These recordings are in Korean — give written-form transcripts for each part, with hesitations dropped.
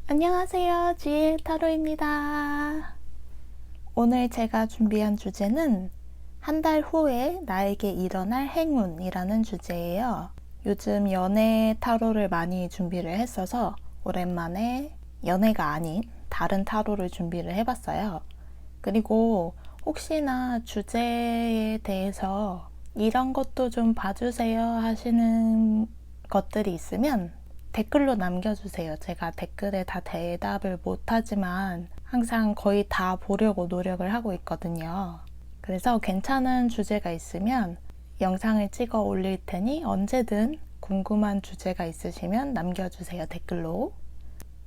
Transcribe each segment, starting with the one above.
안녕하세요. 지혜 타로입니다. 오늘 제가 준비한 주제는 한 달 후에 나에게 일어날 행운이라는 주제예요. 요즘 연애 타로를 많이 준비를 했어서 오랜만에 연애가 아닌 다른 타로를 준비를 해봤어요. 그리고 혹시나 주제에 대해서 이런 것도 좀 봐주세요 하시는 것들이 있으면 댓글로 남겨주세요. 제가 댓글에 다 대답을 못하지만 항상 거의 다 보려고 노력을 하고 있거든요. 그래서 괜찮은 주제가 있으면 영상을 찍어 올릴 테니 언제든 궁금한 주제가 있으시면 남겨주세요. 댓글로.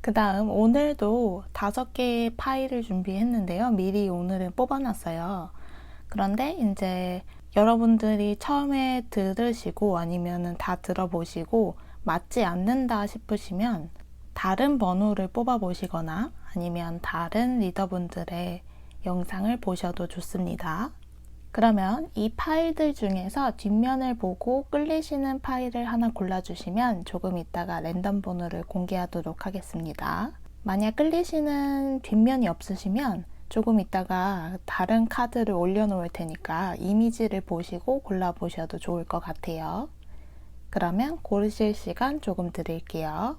그 다음 오늘도 5개의 파일을 준비했는데요. 미리 오늘은 뽑아놨어요. 그런데 이제 여러분들이 처음에 들으시고 아니면 다 들어보시고 맞지 않는다 싶으시면 다른 번호를 뽑아 보시거나 아니면 다른 리더분들의 영상을 보셔도 좋습니다. 그러면 이 파일들 중에서 뒷면을 보고 끌리시는 파일을 하나 골라주시면 조금 있다가 랜덤 번호를 공개하도록 하겠습니다. 만약 끌리시는 뒷면이 없으시면 조금 있다가 다른 카드를 올려놓을 테니까 이미지를 보시고 골라보셔도 좋을 것 같아요. 그러면 고르실 시간 조금 드릴게요.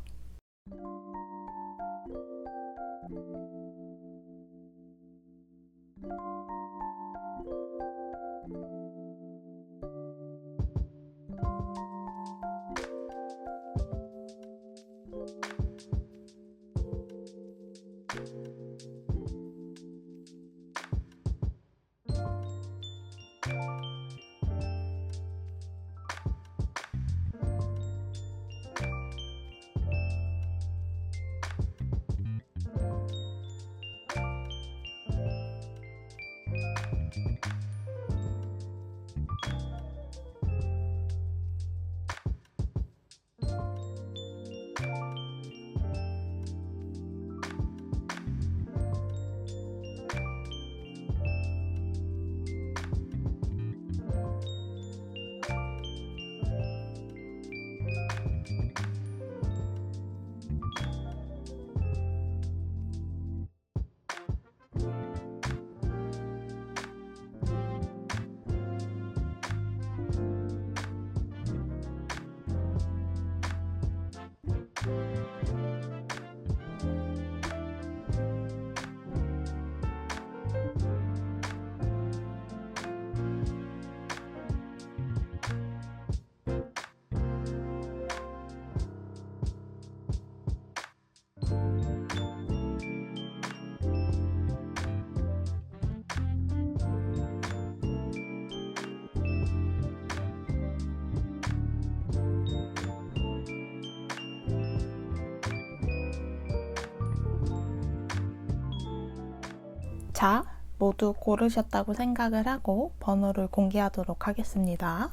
자, 모두 고르셨다고 생각을 하고 번호를 공개하도록 하겠습니다.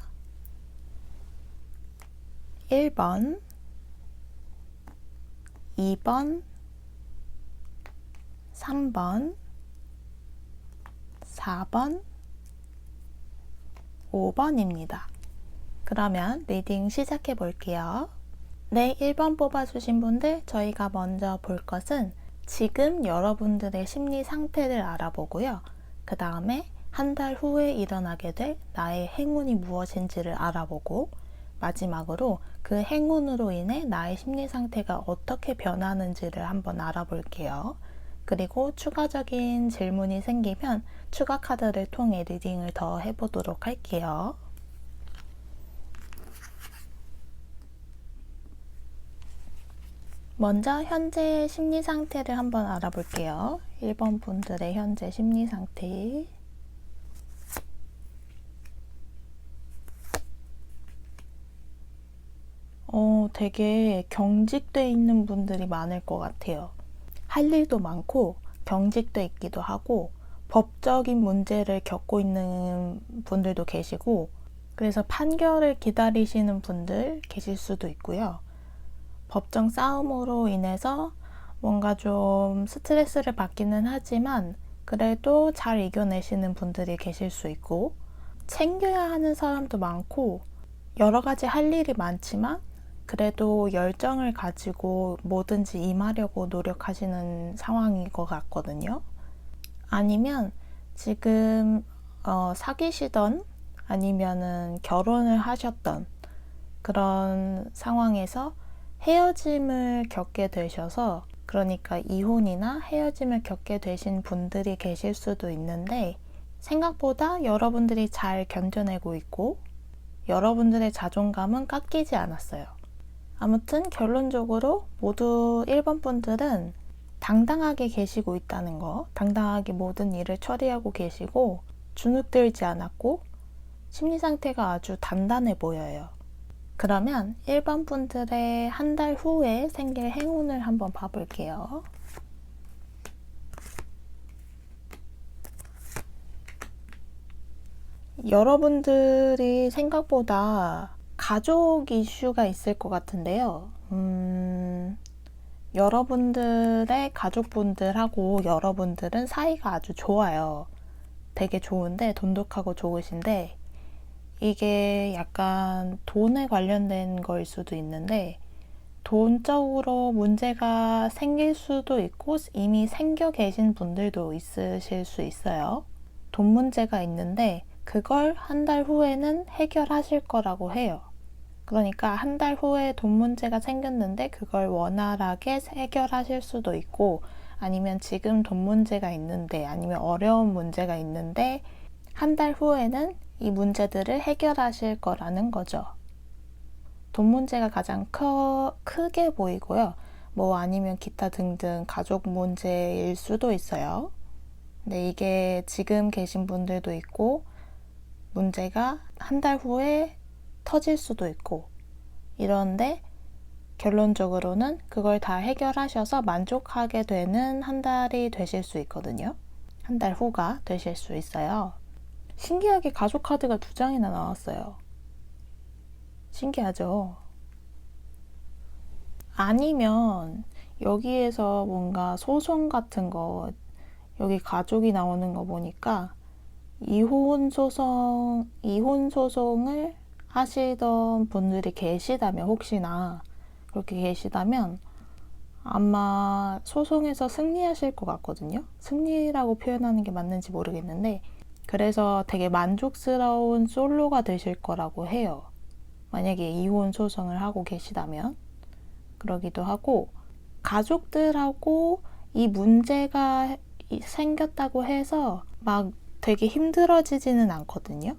1번, 2번, 3번, 4번, 5번입니다. 그러면 리딩 시작해 볼게요. 네, 1번 뽑아주신 분들, 저희가 먼저 볼 것은 지금 여러분들의 심리 상태를 알아보고요. 그 다음에 한 달 후에 일어나게 될 나의 행운이 무엇인지를 알아보고 마지막으로 그 행운으로 인해 나의 심리 상태가 어떻게 변하는지를 한번 알아볼게요. 그리고 추가적인 질문이 생기면 추가 카드를 통해 리딩을 더 해보도록 할게요. 먼저 현재 심리 상태를 한번 알아볼게요. 1번 분들의 현재 심리 상태. 되게 경직돼 있는 분들이 많을 것 같아요. 할 일도 많고 경직돼 있기도 하고 법적인 문제를 겪고 있는 분들도 계시고 그래서 판결을 기다리시는 분들 계실 수도 있고요. 법정 싸움으로 인해서 뭔가 좀 스트레스를 받기는 하지만 그래도 잘 이겨내시는 분들이 계실 수 있고 챙겨야 하는 사람도 많고 여러 가지 할 일이 많지만 그래도 열정을 가지고 뭐든지 임하려고 노력하시는 상황인 것 같거든요. 아니면 지금 사귀시던 아니면은 결혼을 하셨던 그런 상황에서 헤어짐을 겪게 되셔서, 그러니까 이혼이나 헤어짐을 겪게 되신 분들이 계실 수도 있는데, 생각보다 여러분들이 잘 견뎌내고 있고 여러분들의 자존감은 깎이지 않았어요. 아무튼 결론적으로 모두 1번 분들은 당당하게 계시고 있다는 거, 당당하게 모든 일을 처리하고 계시고 주눅들지 않았고 심리 상태가 아주 단단해 보여요. 그러면 1번 분들의 한 달 후에 생길 행운을 한번 봐볼게요. 여러분들이 생각보다 가족 이슈가 있을 것 같은데요. 여러분들의 가족분들하고 여러분들은 사이가 아주 좋아요. 되게 좋은데, 돈독하고 좋으신데, 이게 약간 돈에 관련된 거일 수도 있는데, 돈적으로 문제가 생길 수도 있고 이미 생겨 계신 분들도 있으실 수 있어요. 돈 문제가 있는데 그걸 한 달 후에는 해결하실 거라고 해요. 그러니까 한 달 후에 돈 문제가 생겼는데 그걸 원활하게 해결하실 수도 있고, 아니면 지금 돈 문제가 있는데, 아니면 어려운 문제가 있는데 한 달 후에는 이 문제들을 해결하실 거라는 거죠. 돈 문제가 가장 크게 보이고요. 뭐 아니면 기타 등등 가족 문제일 수도 있어요. 근데 이게 지금 계신 분들도 있고 문제가 한 달 후에 터질 수도 있고, 이런데 결론적으로는 그걸 다 해결하셔서 만족하게 되는 한 달이 되실 수 있거든요. 한 달 후가 되실 수 있어요. 신기하게 가족 카드가 2장이나 나왔어요. 신기하죠? 아니면 여기에서 뭔가 소송 같은 거, 여기 가족이 나오는 거 보니까 이혼 소송을 하시던 분들이 계시다면, 혹시나 그렇게 계시다면 아마 소송에서 승리하실 것 같거든요. 승리라고 표현하는 게 맞는지 모르겠는데, 그래서 되게 만족스러운 솔로가 되실 거라고 해요. 만약에 이혼 소송을 하고 계시다면. 그러기도 하고, 가족들하고 이 문제가 생겼다고 해서 막 되게 힘들어지지는 않거든요.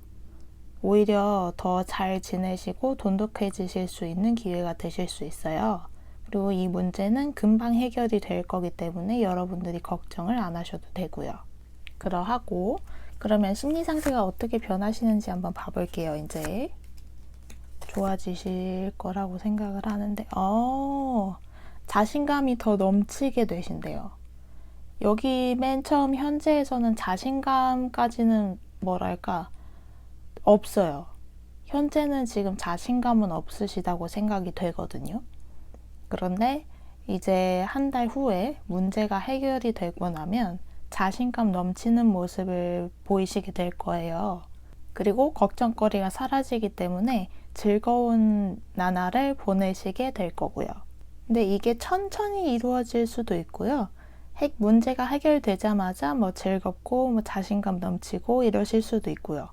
오히려 더 잘 지내시고 돈독해지실 수 있는 기회가 되실 수 있어요. 그리고 이 문제는 금방 해결이 될 거기 때문에 여러분들이 걱정을 안 하셔도 되고요. 그러면 심리 상태가 어떻게 변하시는지 한번 봐볼게요. 이제 좋아지실 거라고 생각을 하는데, 자신감이 더 넘치게 되신대요. 여기 맨 처음 현재에서는 자신감까지는 없어요. 현재는 지금 자신감은 없으시다고 생각이 되거든요. 그런데 이제 한 달 후에 문제가 해결이 되고 나면 자신감 넘치는 모습을 보이시게 될 거예요. 그리고 걱정거리가 사라지기 때문에 즐거운 나날을 보내시게 될 거고요. 근데 이게 천천히 이루어질 수도 있고요. 문제가 해결되자마자 즐겁고 자신감 넘치고 이러실 수도 있고요.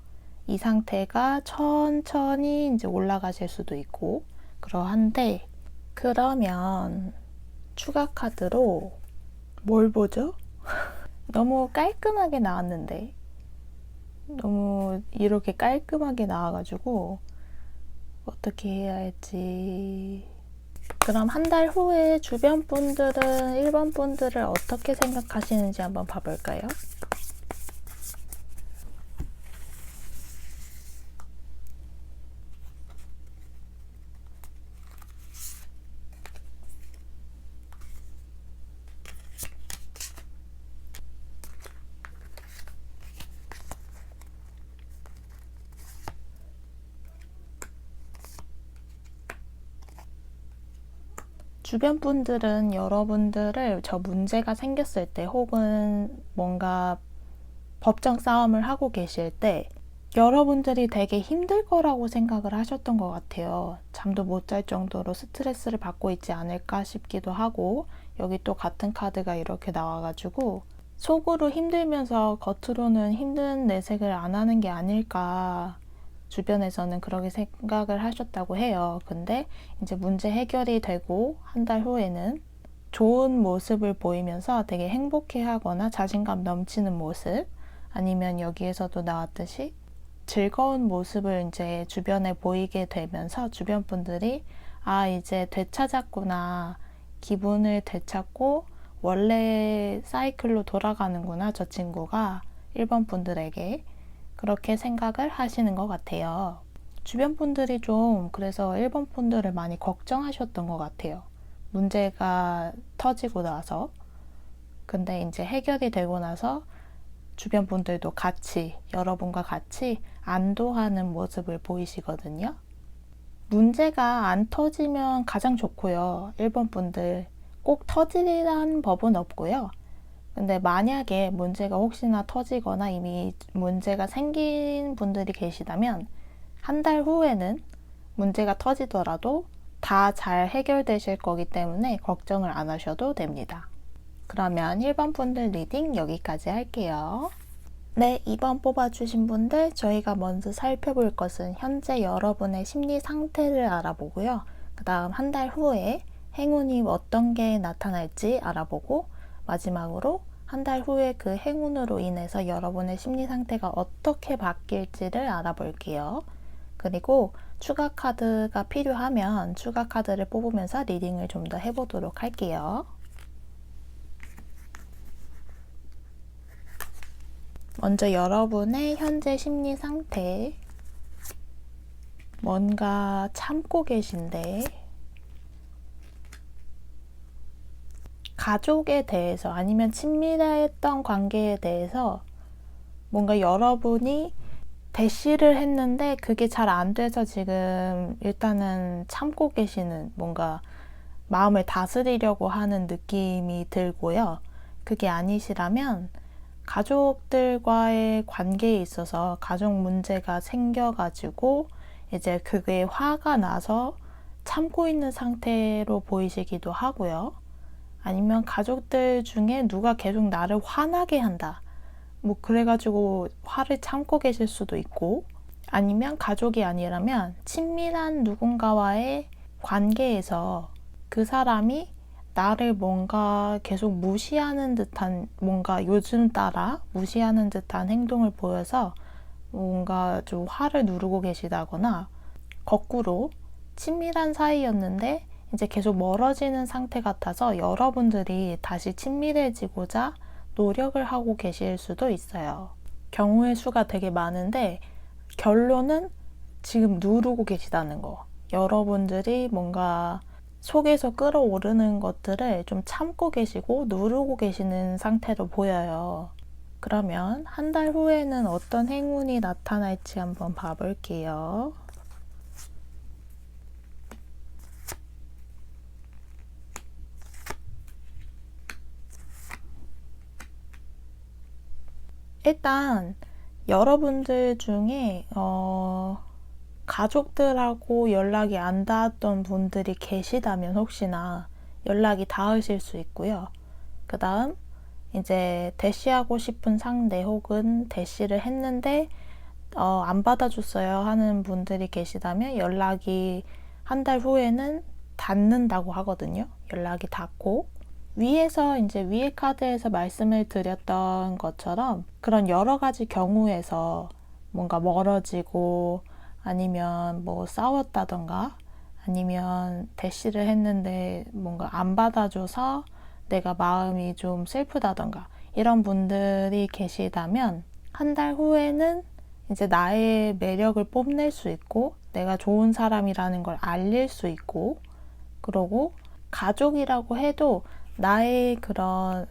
이 상태가 천천히 이제 올라가실 수도 있고 그러한데, 그러면 추가 카드로 뭘 보죠? 너무 깔끔하게 나왔는데, 너무 이렇게 깔끔하게 나와가지고 어떻게 해야 할지. 그럼 한 달 후에 주변 분들은 1번 분들을 어떻게 생각하시는지 한번 봐볼까요? 주변 분들은 여러분들을 저 문제가 생겼을 때, 혹은 뭔가 법정 싸움을 하고 계실 때 여러분들이 되게 힘들 거라고 생각을 하셨던 것 같아요. 잠도 못 잘 정도로 스트레스를 받고 있지 않을까 싶기도 하고, 여기 또 같은 카드가 이렇게 나와가지고 속으로 힘들면서 겉으로는 힘든 내색을 안 하는 게 아닐까, 주변에서는 그렇게 생각을 하셨다고 해요. 근데 이제 문제 해결이 되고 한 달 후에는 좋은 모습을 보이면서 되게 행복해 하거나 자신감 넘치는 모습, 아니면 여기에서도 나왔듯이 즐거운 모습을 이제 주변에 보이게 되면서 주변 분들이 아, 이제 되찾았구나, 기분을 되찾고 원래 사이클로 돌아가는구나, 저 친구가, 1번 분들에게 그렇게 생각을 하시는 것 같아요. 주변 분들이 좀 그래서 1번 분들을 많이 걱정하셨던 것 같아요. 문제가 터지고 나서. 근데 이제 해결이 되고 나서 주변 분들도 같이, 여러분과 같이 안도하는 모습을 보이시거든요. 문제가 안 터지면 가장 좋고요. 1번 분들 꼭 터지라는 법은 없고요. 근데 만약에 문제가 혹시나 터지거나 이미 문제가 생긴 분들이 계시다면 한 달 후에는 문제가 터지더라도 다 잘 해결되실 거기 때문에 걱정을 안 하셔도 됩니다. 그러면 1번 분들 리딩 여기까지 할게요. 네, 2번 뽑아주신 분들, 저희가 먼저 살펴볼 것은 현재 여러분의 심리 상태를 알아보고요. 그 다음 한 달 후에 행운이 어떤 게 나타날지 알아보고, 마지막으로 한 달 후에 그 행운으로 인해서 여러분의 심리 상태가 어떻게 바뀔지를 알아볼게요. 그리고 추가 카드가 필요하면 추가 카드를 뽑으면서 리딩을 좀 더 해보도록 할게요. 먼저 여러분의 현재 심리 상태, 뭔가 참고 계신데, 가족에 대해서 아니면 친밀했던 관계에 대해서 뭔가 여러분이 대시를 했는데 그게 잘 안 돼서 지금 일단은 참고 계시는, 뭔가 마음을 다스리려고 하는 느낌이 들고요. 그게 아니시라면 가족들과의 관계에 있어서 가족 문제가 생겨가지고 이제 그게 화가 나서 참고 있는 상태로 보이시기도 하고요. 아니면 가족들 중에 누가 계속 나를 화나게 한다, 뭐 그래가지고 화를 참고 계실 수도 있고, 아니면 가족이 아니라면 친밀한 누군가와의 관계에서 그 사람이 나를 뭔가 계속 무시하는 듯한, 뭔가 요즘 따라 무시하는 듯한 행동을 보여서 뭔가 좀 화를 누르고 계시다거나, 거꾸로 친밀한 사이였는데 이제 계속 멀어지는 상태 같아서 여러분들이 다시 친밀해지고자 노력을 하고 계실 수도 있어요. 경우의 수가 되게 많은데 결론은 지금 누르고 계시다는 거. 여러분들이 뭔가 속에서 끓어오르는 것들을 좀 참고 계시고 누르고 계시는 상태로 보여요. 그러면 한 달 후에는 어떤 행운이 나타날지 한번 봐볼게요. 일단 여러분들 중에 가족들하고 연락이 안 닿았던 분들이 계시다면 혹시나 연락이 닿으실 수 있고요. 그 다음 이제 대시하고 싶은 상대 혹은 대시를 했는데 안 받아줬어요 하는 분들이 계시다면 연락이 한 달 후에는 닿는다고 하거든요. 연락이 닿고, 위에서 이제 위에 카드에서 말씀을 드렸던 것처럼 그런 여러 가지 경우에서 뭔가 멀어지고, 아니면 뭐 싸웠다던가, 아니면 대시를 했는데 뭔가 안 받아줘서 내가 마음이 좀 슬프다던가, 이런 분들이 계시다면 한 달 후에는 이제 나의 매력을 뽐낼 수 있고 내가 좋은 사람이라는 걸 알릴 수 있고, 그러고 가족이라고 해도 나의 그런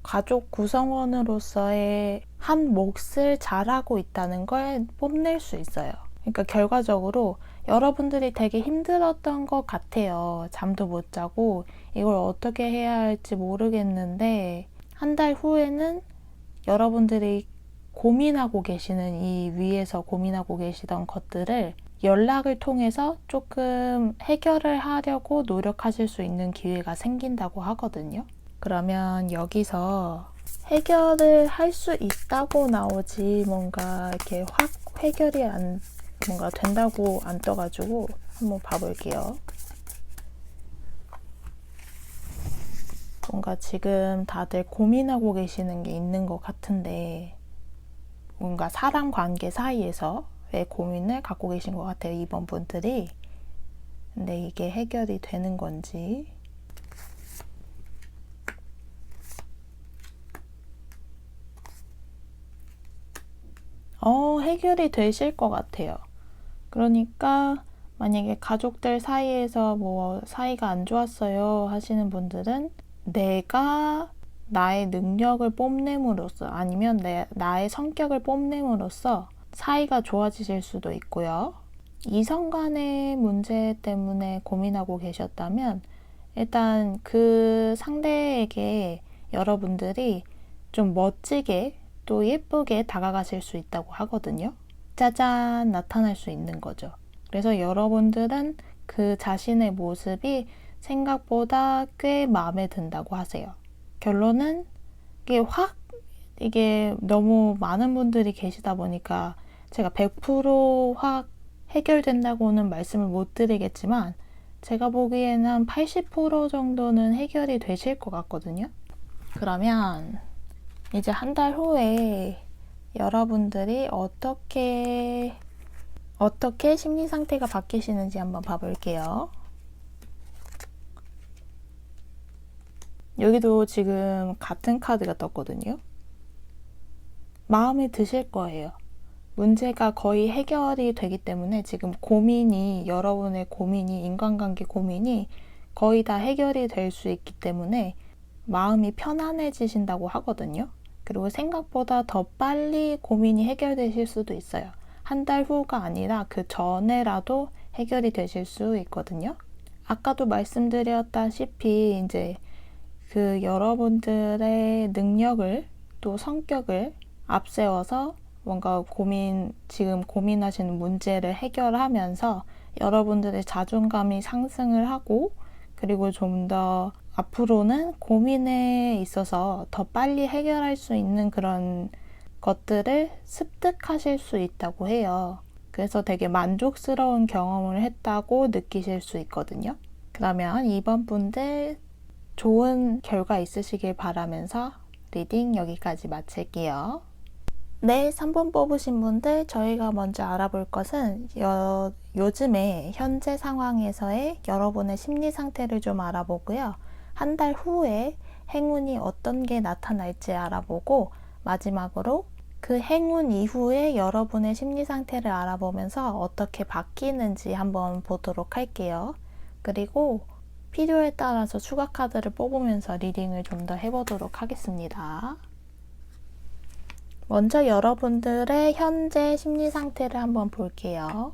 가족 구성원으로서의 한 몫을 잘하고 있다는 걸 뽐낼 수 있어요. 그러니까 결과적으로 여러분들이 되게 힘들었던 것 같아요. 잠도 못 자고 이걸 어떻게 해야 할지 모르겠는데 한 달 후에는 여러분들이 고민하고 계시는 이 위에서 고민하고 계시던 것들을 연락을 통해서 조금 해결을 하려고 노력하실 수 있는 기회가 생긴다고 하거든요. 그러면 여기서 해결을 할 수 있다고 나오지 뭔가 이렇게 확 해결이 뭔가 된다고 안 떠가지고 한번 봐볼게요. 뭔가 지금 다들 고민하고 계시는 게 있는 것 같은데 뭔가 사람 관계 사이에서의 고민을 갖고 계신 것 같아요, 이번 분들이. 근데 이게 해결이 되는 건지. 해결이 되실 것 같아요. 그러니까 만약에 가족들 사이에서 뭐 사이가 안 좋았어요 하시는 분들은 내가 나의 능력을 뽐냄으로써 아니면 나의 성격을 뽐냄으로써 사이가 좋아지실 수도 있고요. 이성 간의 문제 때문에 고민하고 계셨다면 일단 그 상대에게 여러분들이 좀 멋지게 또 예쁘게 다가가실 수 있다고 하거든요. 짜잔 나타날 수 있는 거죠. 그래서 여러분들은 그 자신의 모습이 생각보다 꽤 마음에 든다고 하세요. 결론은 이게 너무 많은 분들이 계시다 보니까 제가 100% 해결된다고는 말씀을 못 드리겠지만 제가 보기에는 한 80% 정도는 해결이 되실 것 같거든요. 그러면 이제 한 달 후에 여러분들이 어떻게 심리 상태가 바뀌시는지 한번 봐볼게요. 여기도 지금 같은 카드가 떴거든요. 마음에 드실 거예요. 문제가 거의 해결이 되기 때문에 지금 여러분의 고민이, 인간관계 고민이 거의 다 해결이 될 수 있기 때문에 마음이 편안해지신다고 하거든요. 그리고 생각보다 더 빨리 고민이 해결되실 수도 있어요. 한 달 후가 아니라 그 전에라도 해결이 되실 수 있거든요. 아까도 말씀드렸다시피 이제 그 여러분들의 능력을 또 성격을 앞세워서 뭔가 지금 고민하시는 문제를 해결하면서 여러분들의 자존감이 상승을 하고 그리고 좀 더 앞으로는 고민에 있어서 더 빨리 해결할 수 있는 그런 것들을 습득하실 수 있다고 해요. 그래서 되게 만족스러운 경험을 했다고 느끼실 수 있거든요. 그러면 이번 분들 좋은 결과 있으시길 바라면서 리딩 여기까지 마칠게요. 네, 3번 뽑으신 분들 저희가 먼저 알아볼 것은 요즘의 현재 상황에서의 여러분의 심리 상태를 좀 알아보고요. 한 달 후에 행운이 어떤 게 나타날지 알아보고 마지막으로 그 행운 이후에 여러분의 심리 상태를 알아보면서 어떻게 바뀌는지 한번 보도록 할게요. 그리고 필요에 따라서 추가 카드를 뽑으면서 리딩을 좀 더 해보도록 하겠습니다. 먼저 여러분들의 현재 심리 상태를 한번 볼게요.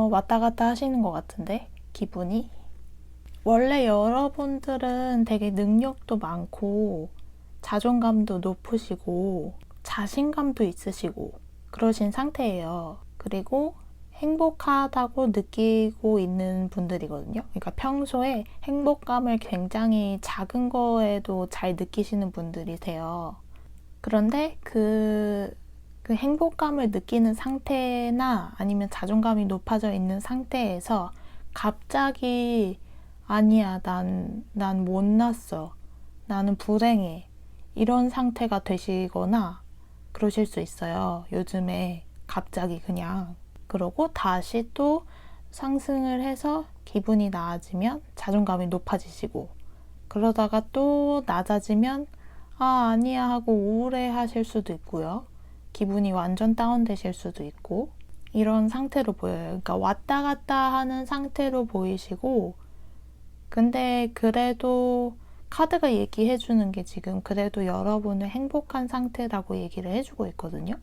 왔다 갔다 하시는 것 같은데, 기분이. 원래 여러분들은 되게 능력도 많고, 자존감도 높으시고, 자신감도 있으시고, 그러신 상태예요. 그리고 행복하다고 느끼고 있는 분들이거든요. 그러니까 평소에 행복감을 굉장히 작은 거에도 잘 느끼시는 분들이세요. 그런데 그 행복감을 느끼는 상태나 아니면 자존감이 높아져 있는 상태에서 갑자기 아니야, 난 못났어. 나는 불행해. 이런 상태가 되시거나 그러실 수 있어요. 요즘에 갑자기 그냥. 그러고 다시 또 상승을 해서 기분이 나아지면 자존감이 높아지시고 그러다가 또 낮아지면 아니야 하고 우울해 하실 수도 있고요. 기분이 완전 다운되실 수도 있고 이런 상태로 보여요. 그러니까 왔다 갔다 하는 상태로 보이시고 근데 그래도 카드가 얘기해 주는 게 지금 그래도 여러분은 행복한 상태라고 얘기를 해주고 있거든요.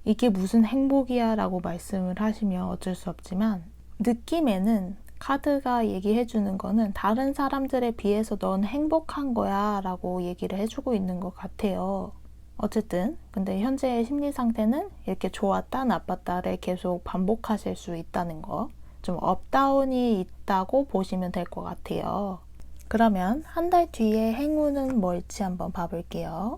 이게 무슨 행복이야 라고 말씀을 하시면 어쩔 수 없지만 느낌에는 카드가 얘기해 주는 거는 다른 사람들에 비해서 넌 행복한 거야 라고 얘기를 해주고 있는 것 같아요. 어쨌든 근데 현재의 심리 상태는 이렇게 좋았다 나빴다를 계속 반복하실 수 있다는 거, 좀 업다운이 있다고 보시면 될 것 같아요. 그러면 한 달 뒤에 행운은 뭘지 한번 봐볼게요.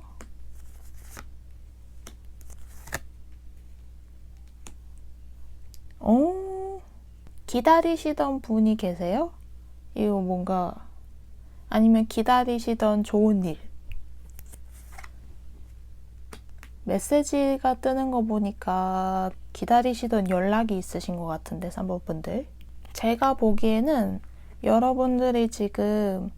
기다리시던 분이 계세요? 이거 뭔가, 아니면 기다리시던 좋은 일. 메시지가 뜨는 거 보니까 기다리시던 연락이 있으신 것 같은데, 3번 분들. 제가 보기에는 여러분들이 지금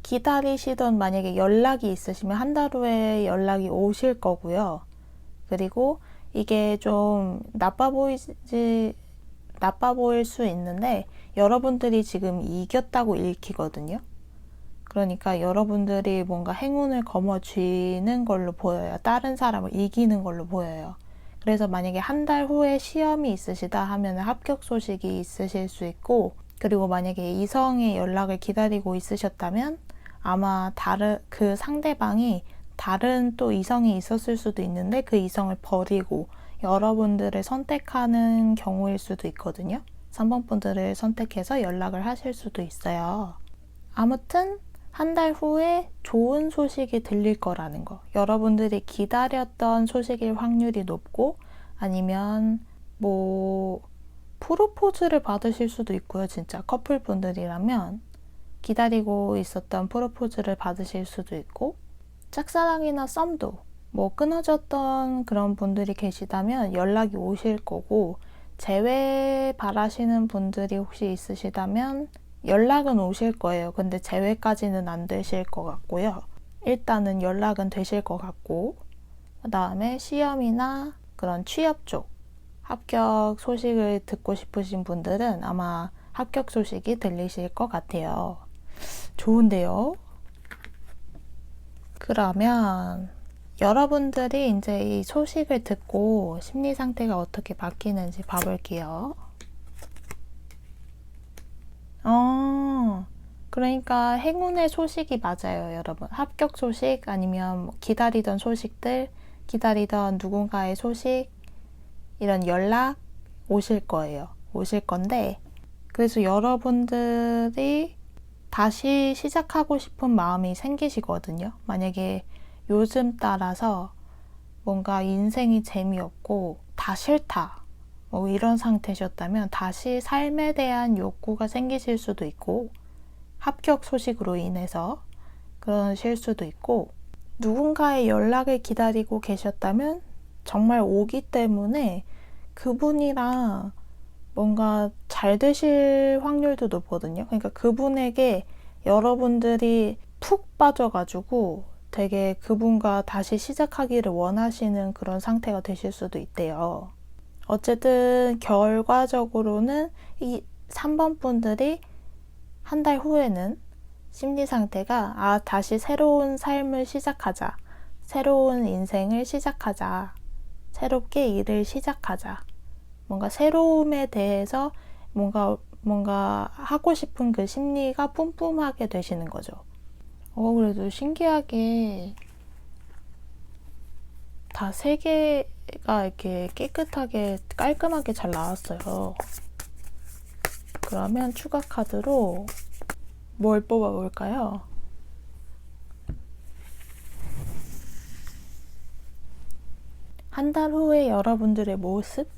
기다리시던 만약에 연락이 있으시면 한 달 후에 연락이 오실 거고요. 그리고 이게 좀 나빠 보일 수 있는데 여러분들이 지금 이겼다고 읽히거든요. 그러니까 여러분들이 뭔가 행운을 거머쥐는 걸로 보여요. 다른 사람을 이기는 걸로 보여요. 그래서 만약에 한 달 후에 시험이 있으시다 하면 합격 소식이 있으실 수 있고, 그리고 만약에 이성의 연락을 기다리고 있으셨다면 아마 그 상대방이 다른 또 이성이 있었을 수도 있는데 그 이성을 버리고 여러분들을 선택하는 경우일 수도 있거든요. 3번 분들을 선택해서 연락을 하실 수도 있어요. 아무튼 한 달 후에 좋은 소식이 들릴 거라는 거. 여러분들이 기다렸던 소식일 확률이 높고, 아니면 뭐 프로포즈를 받으실 수도 있고요. 진짜 커플분들이라면 기다리고 있었던 프로포즈를 받으실 수도 있고, 짝사랑이나 썸도 뭐 끊어졌던 그런 분들이 계시다면 연락이 오실 거고, 재회 바라시는 분들이 혹시 있으시다면 연락은 오실 거예요. 근데 재회까지는 안 되실 것 같고요. 일단은 연락은 되실 것 같고, 그 다음에 시험이나 그런 취업 쪽 합격 소식을 듣고 싶으신 분들은 아마 합격 소식이 들리실 것 같아요. 좋은데요? 그러면 여러분들이 이제 이 소식을 듣고 심리 상태가 어떻게 바뀌는지 봐볼게요. 그러니까 행운의 소식이 맞아요, 여러분. 합격 소식, 아니면 기다리던 소식들, 기다리던 누군가의 소식, 이런 연락 오실 거예요. 오실 건데, 그래서 여러분들이 다시 시작하고 싶은 마음이 생기시거든요. 만약에 요즘 따라서 뭔가 인생이 재미없고 다 싫다, 뭐 이런 상태셨다면 다시 삶에 대한 욕구가 생기실 수도 있고, 합격 소식으로 인해서 그러실 수도 있고, 누군가의 연락을 기다리고 계셨다면 정말 오기 때문에 그분이랑 뭔가 잘 되실 확률도 높거든요. 그러니까 그분에게 여러분들이 푹 빠져가지고 되게 그분과 다시 시작하기를 원하시는 그런 상태가 되실 수도 있대요. 어쨌든 결과적으로는 이 3번 분들이 한 달 후에는 심리 상태가 다시 새로운 삶을 시작하자, 새로운 인생을 시작하자, 새롭게 일을 시작하자, 뭔가 새로움에 대해서 뭔가 하고 싶은 그 심리가 뿜뿜하게 되시는 거죠. 그래도 신기하게 다 3개가 이렇게 깨끗하게 깔끔하게 잘 나왔어요. 그러면 추가 카드로 뭘 뽑아볼까요? 한 달 후에 여러분들의 모습?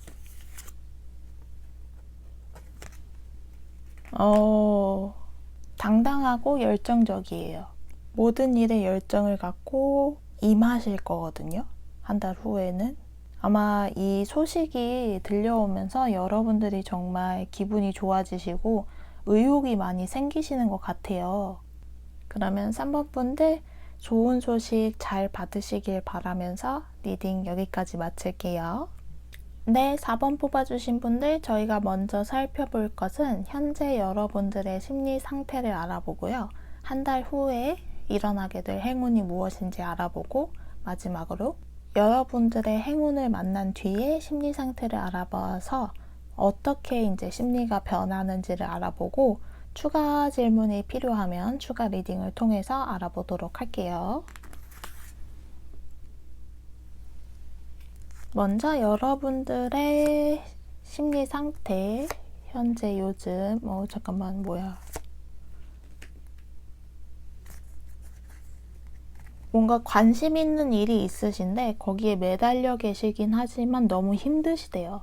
당당하고 열정적이에요. 모든 일에 열정을 갖고 임하실 거거든요. 한 달 후에는. 아마 이 소식이 들려오면서 여러분들이 정말 기분이 좋아지시고 의욕이 많이 생기시는 것 같아요. 그러면 3번 분들 좋은 소식 잘 받으시길 바라면서 리딩 여기까지 마칠게요. 네, 4번 뽑아주신 분들, 저희가 먼저 살펴볼 것은 현재 여러분들의 심리 상태를 알아보고요. 한 달 후에 일어나게 될 행운이 무엇인지 알아보고, 마지막으로 여러분들의 행운을 만난 뒤에 심리 상태를 알아봐서 어떻게 이제 심리가 변하는지를 알아보고 추가 질문이 필요하면 추가 리딩을 통해서 알아보도록 할게요. 먼저 여러분들의 심리 상태, 현재 요즘, 잠깐만, 뭐야. 뭔가 관심 있는 일이 있으신데 거기에 매달려 계시긴 하지만 너무 힘드시대요.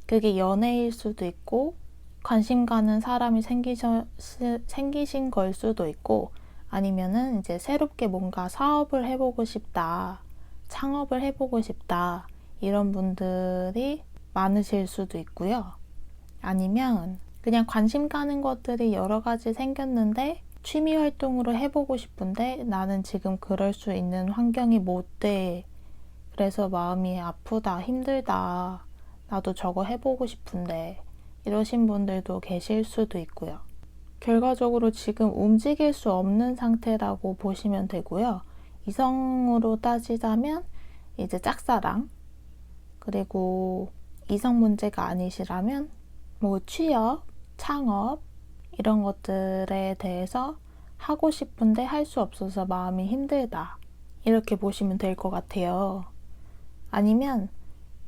그게 연애일 수도 있고 관심 가는 사람이 생기신 걸 수도 있고 아니면은 이제 새롭게 뭔가 사업을 해보고 싶다, 창업을 해보고 싶다 이런 분들이 많으실 수도 있고요. 아니면 그냥 관심 가는 것들이 여러 가지 생겼는데 취미 활동으로 해보고 싶은데 나는 지금 그럴 수 있는 환경이 못 돼. 그래서 마음이 아프다, 힘들다. 나도 저거 해보고 싶은데 이러신 분들도 계실 수도 있고요. 결과적으로 지금 움직일 수 없는 상태라고 보시면 되고요. 이성으로 따지자면 이제 짝사랑, 그리고 이성 문제가 아니시라면 뭐 취업, 창업 이런 것들에 대해서 하고 싶은데 할 수 없어서 마음이 힘들다. 이렇게 보시면 될 것 같아요. 아니면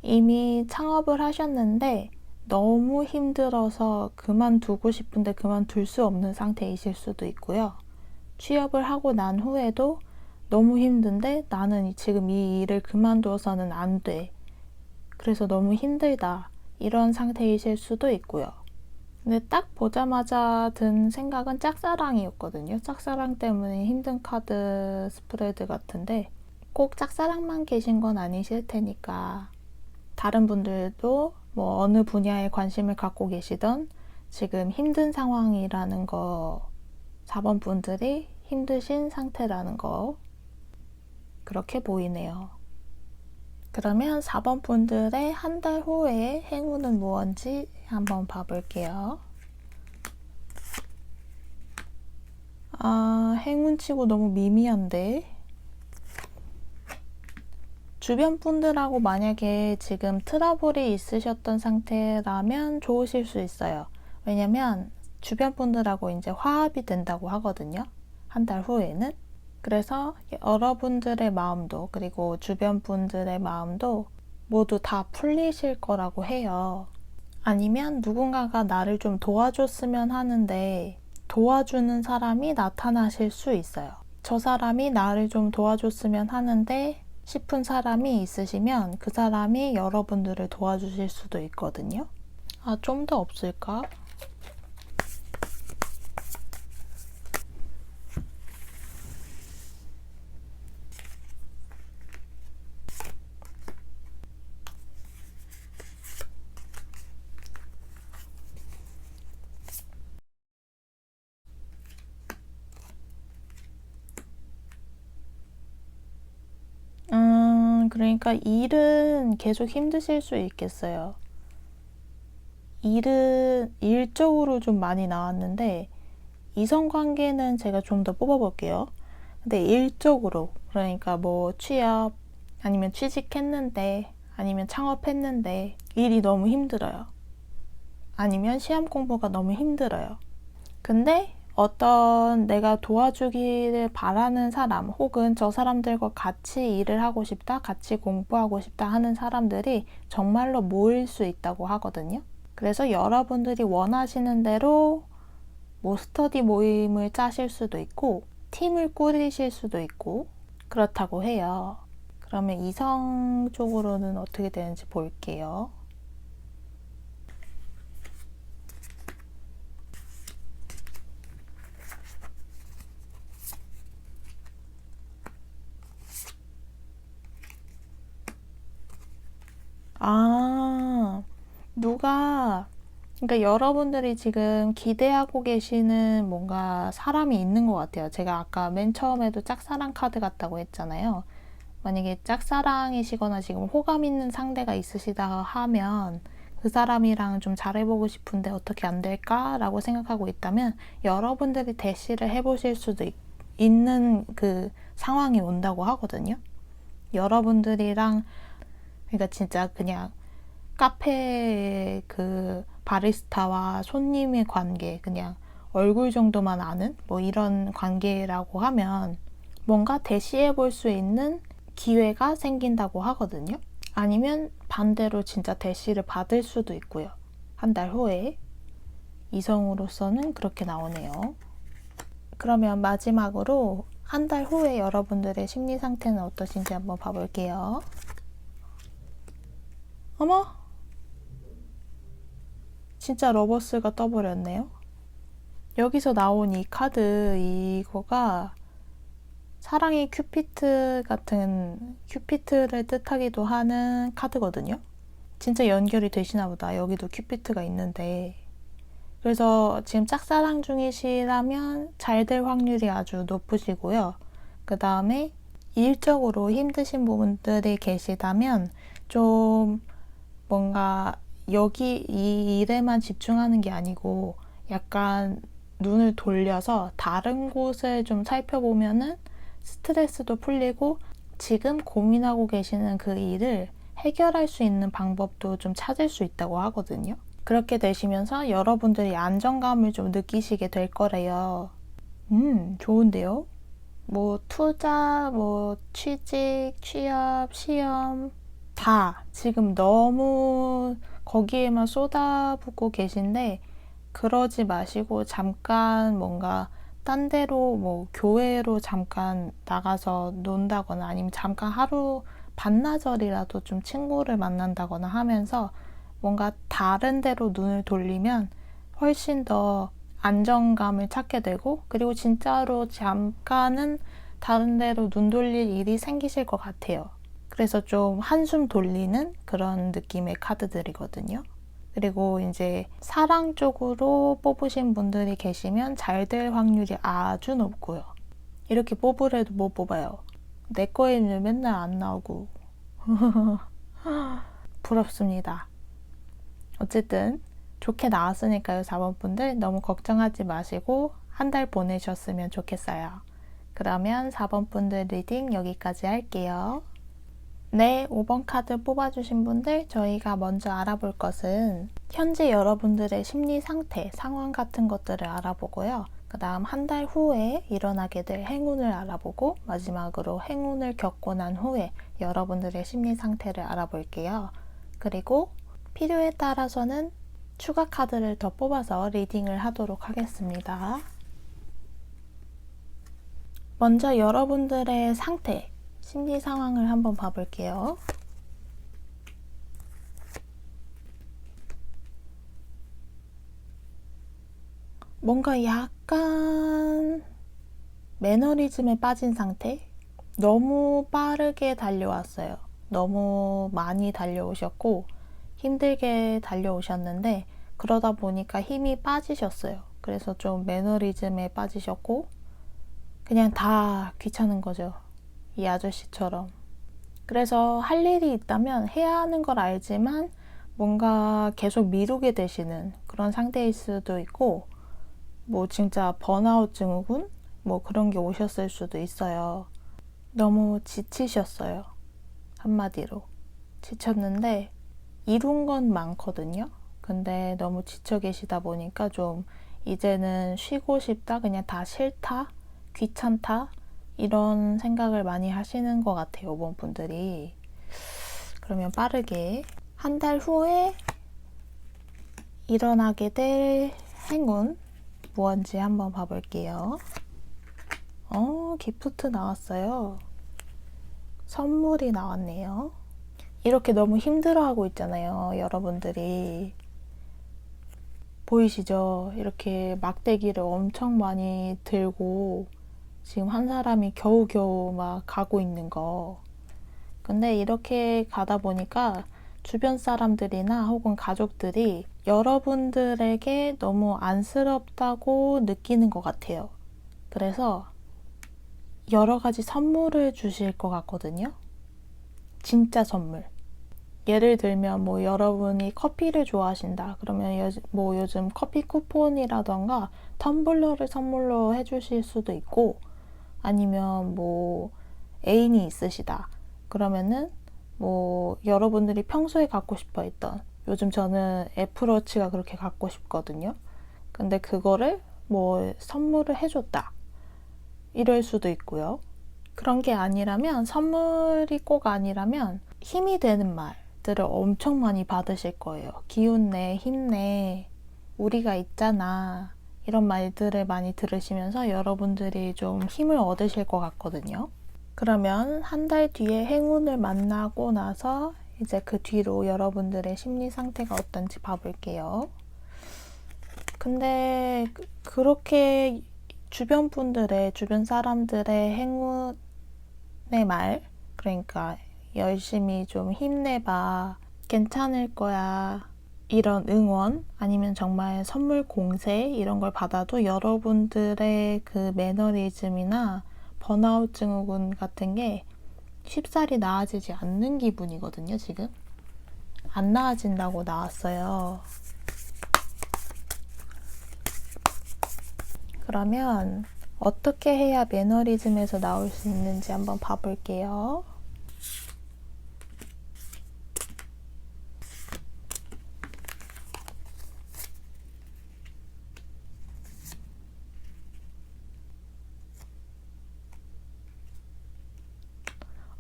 이미 창업을 하셨는데 너무 힘들어서 그만두고 싶은데 그만둘 수 없는 상태이실 수도 있고요. 취업을 하고 난 후에도 너무 힘든데 나는 지금 이 일을 그만둬서는 안 돼. 그래서 너무 힘들다. 이런 상태이실 수도 있고요. 근데 딱 보자마자 든 생각은 짝사랑이었거든요. 짝사랑 때문에 힘든 카드 스프레드 같은데 꼭 짝사랑만 계신 건 아니실 테니까 다른 분들도 뭐 어느 분야에 관심을 갖고 계시던 지금 힘든 상황이라는 거 4번 분들이 힘드신 상태라는 거 그렇게 보이네요. 그러면 4번 분들의 한 달 후의 행운은 무엇인지 한번 봐볼게요. 행운치고 너무 미미한데 주변 분들하고 만약에 지금 트러블이 있으셨던 상태라면 좋으실 수 있어요. 왜냐면 주변 분들하고 이제 화합이 된다고 하거든요. 한 달 후에는. 그래서 여러분들의 마음도 그리고 주변 분들의 마음도 모두 다 풀리실 거라고 해요. 아니면 누군가가 나를 좀 도와줬으면 하는데 도와주는 사람이 나타나실 수 있어요. 저 사람이 나를 좀 도와줬으면 하는데 싶은 사람이 있으시면 그 사람이 여러분들을 도와주실 수도 있거든요. 좀 더 없을까? 그러니까 일은 계속 힘드실 수 있겠어요. 일은 일적으로 좀 많이 나왔는데 이성관계는 제가 좀 더 뽑아볼게요. 근데 일적으로 그러니까 뭐 취업 아니면 취직했는데 아니면 창업했는데 일이 너무 힘들어요. 아니면 시험 공부가 너무 힘들어요. 근데 어떤 내가 도와주기를 바라는 사람 혹은 저 사람들과 같이 일을 하고 싶다, 같이 공부하고 싶다 하는 사람들이 정말로 모일 수 있다고 하거든요. 그래서 여러분들이 원하시는 대로 뭐 스터디 모임을 짜실 수도 있고 팀을 꾸리실 수도 있고 그렇다고 해요. 그러면 이성 쪽으로는 어떻게 되는지 볼게요. 그러니까 여러분들이 지금 기대하고 계시는 뭔가 사람이 있는 것 같아요. 제가 아까 맨 처음에도 짝사랑 카드 같다고 했잖아요. 만약에 짝사랑이시거나 지금 호감 있는 상대가 있으시다 하면 그 사람이랑 좀 잘해보고 싶은데 어떻게 안 될까라고 생각하고 있다면 여러분들이 대시를 해보실 수도 있는 그 상황이 온다고 하거든요. 여러분들이랑 그러니까 진짜 그냥 카페 그 바리스타와 손님의 관계, 그냥 얼굴 정도만 아는 뭐 이런 관계라고 하면 뭔가 대시해 볼 수 있는 기회가 생긴다고 하거든요. 아니면 반대로 진짜 대시를 받을 수도 있고요. 한 달 후에. 이성으로서는 그렇게 나오네요. 그러면 마지막으로 한 달 후에 여러분들의 심리 상태는 어떠신지 한번 봐볼게요. 어머! 진짜 러버스가 떠버렸네요. 여기서 나온 이 카드, 이거가 사랑의 큐피트 같은, 큐피트를 뜻하기도 하는 카드거든요. 진짜 연결이 되시나 보다. 여기도 큐피트가 있는데. 그래서 지금 짝사랑 중이시라면 잘 될 확률이 아주 높으시고요. 그 다음에 일적으로 힘드신 부분들이 계시다면 좀 뭔가 여기 이 일에만 집중하는 게 아니고 약간 눈을 돌려서 다른 곳을 좀 살펴보면은 스트레스도 풀리고 지금 고민하고 계시는 그 일을 해결할 수 있는 방법도 좀 찾을 수 있다고 하거든요. 그렇게 되시면서 여러분들이 안정감을 좀 느끼시게 될 거래요. 좋은데요? 뭐 투자, 뭐 취직, 취업, 시험 다 지금 너무 거기에만 쏟아붓고 계신데 그러지 마시고 잠깐 뭔가 딴 데로 뭐 교회로 잠깐 나가서 논다거나 아니면 잠깐 하루 반나절이라도 좀 친구를 만난다거나 하면서 뭔가 다른 데로 눈을 돌리면 훨씬 더 안정감을 찾게 되고 그리고 진짜로 잠깐은 다른 데로 눈 돌릴 일이 생기실 것 같아요. 그래서 좀 한숨 돌리는 그런 느낌의 카드들이거든요. 그리고 이제 사랑 쪽으로 뽑으신 분들이 계시면 잘 될 확률이 아주 높고요. 이렇게 뽑으래도 못 뽑아요. 내 거에는 맨날 안 나오고 부럽습니다. 어쨌든 좋게 나왔으니까요. 4번 분들 너무 걱정하지 마시고 한 달 보내셨으면 좋겠어요. 그러면 4번 분들 리딩 여기까지 할게요. 네, 5번 카드 뽑아주신 분들 저희가 먼저 알아볼 것은 현재 여러분들의 심리 상태, 상황 같은 것들을 알아보고요. 그 다음 한 달 후에 일어나게 될 행운을 알아보고 마지막으로 행운을 겪고 난 후에 여러분들의 심리 상태를 알아볼게요. 그리고 필요에 따라서는 추가 카드를 더 뽑아서 리딩을 하도록 하겠습니다. 먼저 여러분들의 상태, 심리 상황을 한번 봐볼게요. 뭔가 약간 매너리즘에 빠진 상태? 너무 빠르게 달려왔어요. 너무 많이 달려오셨고 힘들게 달려오셨는데 그러다 보니까 힘이 빠지셨어요. 그래서 좀 매너리즘에 빠지셨고 그냥 다 귀찮은 거죠. 이 아저씨처럼. 그래서 할 일이 있다면 해야 하는 걸 알지만 뭔가 계속 미루게 되시는 그런 상태일 수도 있고 뭐 진짜 번아웃 증후군? 뭐 그런 게 오셨을 수도 있어요. 너무 지치셨어요. 한마디로. 지쳤는데 이룬 건 많거든요. 근데 너무 지쳐 계시다 보니까 좀 이제는 쉬고 싶다, 그냥 다 싫다, 귀찮다 이런 생각을 많이 하시는 것 같아요. 5번 분들이. 그러면 빠르게 한 달 후에 일어나게 될 행운 무언지 한번 봐볼게요. 기프트 나왔어요. 선물이 나왔네요. 이렇게 너무 힘들어하고 있잖아요. 여러분들이. 보이시죠? 이렇게 막대기를 엄청 많이 들고 지금 한 사람이 겨우겨우 막 가고 있는 거. 근데 이렇게 가다 보니까 주변 사람들이나 혹은 가족들이 여러분들에게 너무 안쓰럽다고 느끼는 것 같아요. 그래서 여러 가지 선물을 주실 것 같거든요. 진짜 선물. 예를 들면 뭐 여러분이 커피를 좋아하신다. 그러면 뭐 요즘 커피 쿠폰이라던가 텀블러를 선물로 해주실 수도 있고 아니면 뭐 애인이 있으시다. 그러면은 뭐 여러분들이 평소에 갖고 싶어 했던, 요즘 저는 애플워치가 그렇게 갖고 싶거든요. 근데 그거를 뭐 선물을 해줬다, 이럴 수도 있고요. 그런 게 아니라면, 선물이 꼭 아니라면 힘이 되는 말들을 엄청 많이 받으실 거예요. 기운내, 힘내, 우리가 있잖아, 이런 말들을 많이 들으시면서 여러분들이 좀 힘을 얻으실 것 같거든요. 그러면 한 달 뒤에 행운을 만나고 나서 이제 그 뒤로 여러분들의 심리 상태가 어떤지 봐볼게요. 근데 그렇게 주변 분들의, 주변 사람들의 행운의 말, 그러니까 열심히 좀 힘내봐, 괜찮을 거야, 이런 응원, 아니면 정말 선물 공세, 이런 걸 받아도 여러분들의 그 매너리즘이나 번아웃 증후군 같은 게 쉽사리 나아지지 않는 기분이거든요. 지금 안 나아진다고 나왔어요. 그러면 어떻게 해야 매너리즘에서 나올 수 있는지 한번 봐볼게요.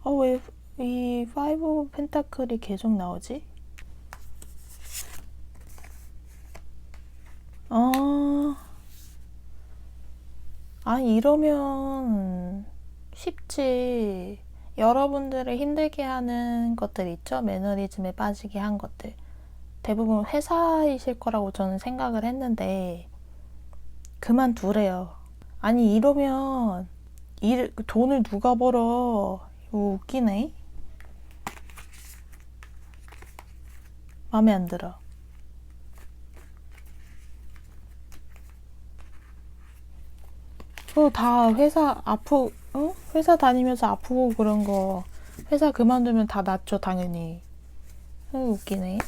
왜 이 5 오브 펜타클이 계속 나오지? 아니, 이러면 쉽지. 여러분들을 힘들게 하는 것들 있죠? 매너리즘에 빠지게 한 것들. 대부분 회사이실 거라고 저는 생각을 했는데 그만두래요. 아니, 이러면 돈을 누가 벌어? 이거 웃기네. 마음에 안 들어. 다 회사 다니면서 아프고 그런 거, 회사 그만두면 다 낫죠, 당연히. 웃기네.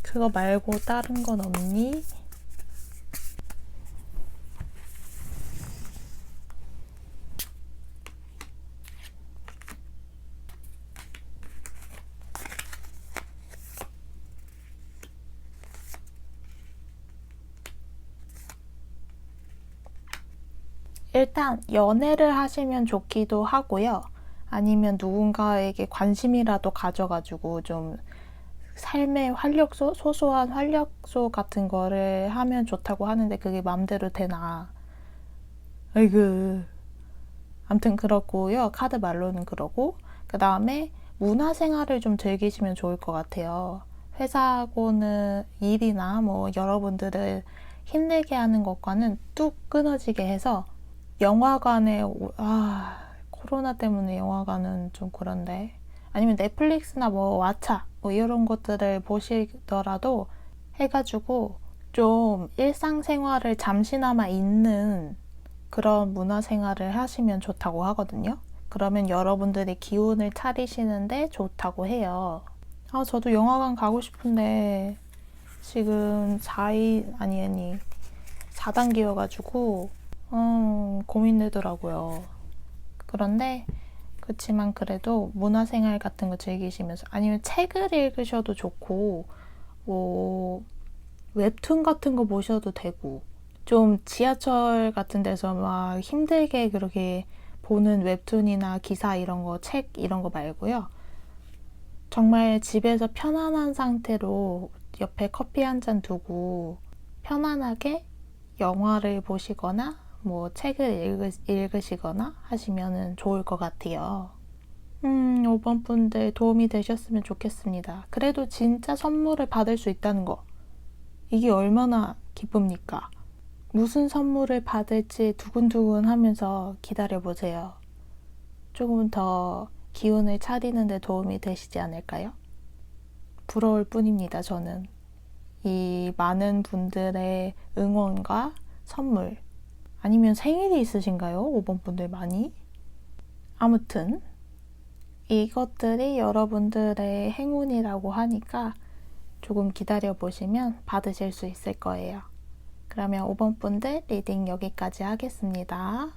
그거 말고 다른 건 없니? 일단 연애를 하시면 좋기도 하고요. 아니면 누군가에게 관심이라도 가져가지고 좀 삶의 활력소, 소소한 활력소 같은 거를 하면 좋다고 하는데 그게 맘대로 되나? 아이고. 아무튼 그렇고요. 카드 말로는 그러고. 그 다음에 문화생활을 좀 즐기시면 좋을 것 같아요. 회사하고는 일이나 뭐 여러분들을 힘들게 하는 것과는 뚝 끊어지게 해서 영화관에, 코로나 때문에 영화관은 좀 그런데, 아니면 넷플릭스나 뭐 왓챠 뭐 이런 것들을 보시더라도 해가지고 좀 일상생활을 잠시나마 잊는 그런 문화생활을 하시면 좋다고 하거든요. 그러면 여러분들이 기운을 차리시는데 좋다고 해요. 저도 영화관 가고 싶은데 지금 4단계여가지고 고민되더라고요. 그런데 그렇지만 그래도 문화생활 같은 거 즐기시면서, 아니면 책을 읽으셔도 좋고, 뭐 웹툰 같은 거 보셔도 되고, 좀 지하철 같은 데서 막 힘들게 그렇게 보는 웹툰이나 기사 이런 거, 책 이런 거 말고요. 정말 집에서 편안한 상태로 옆에 커피 한 잔 두고 편안하게 영화를 보시거나 뭐 책을 읽으시거나 하시면 좋을 것 같아요. 5번 분들 도움이 되셨으면 좋겠습니다. 그래도 진짜 선물을 받을 수 있다는 거, 이게 얼마나 기쁩니까? 무슨 선물을 받을지 두근두근 하면서 기다려보세요. 조금 더 기운을 차리는 데 도움이 되시지 않을까요? 부러울 뿐입니다, 저는. 이 많은 분들의 응원과 선물, 아니면 생일이 있으신가요? 5번 분들 많이? 아무튼 이것들이 여러분들의 행운이라고 하니까 조금 기다려보시면 받으실 수 있을 거예요. 그러면 5번 분들 리딩 여기까지 하겠습니다.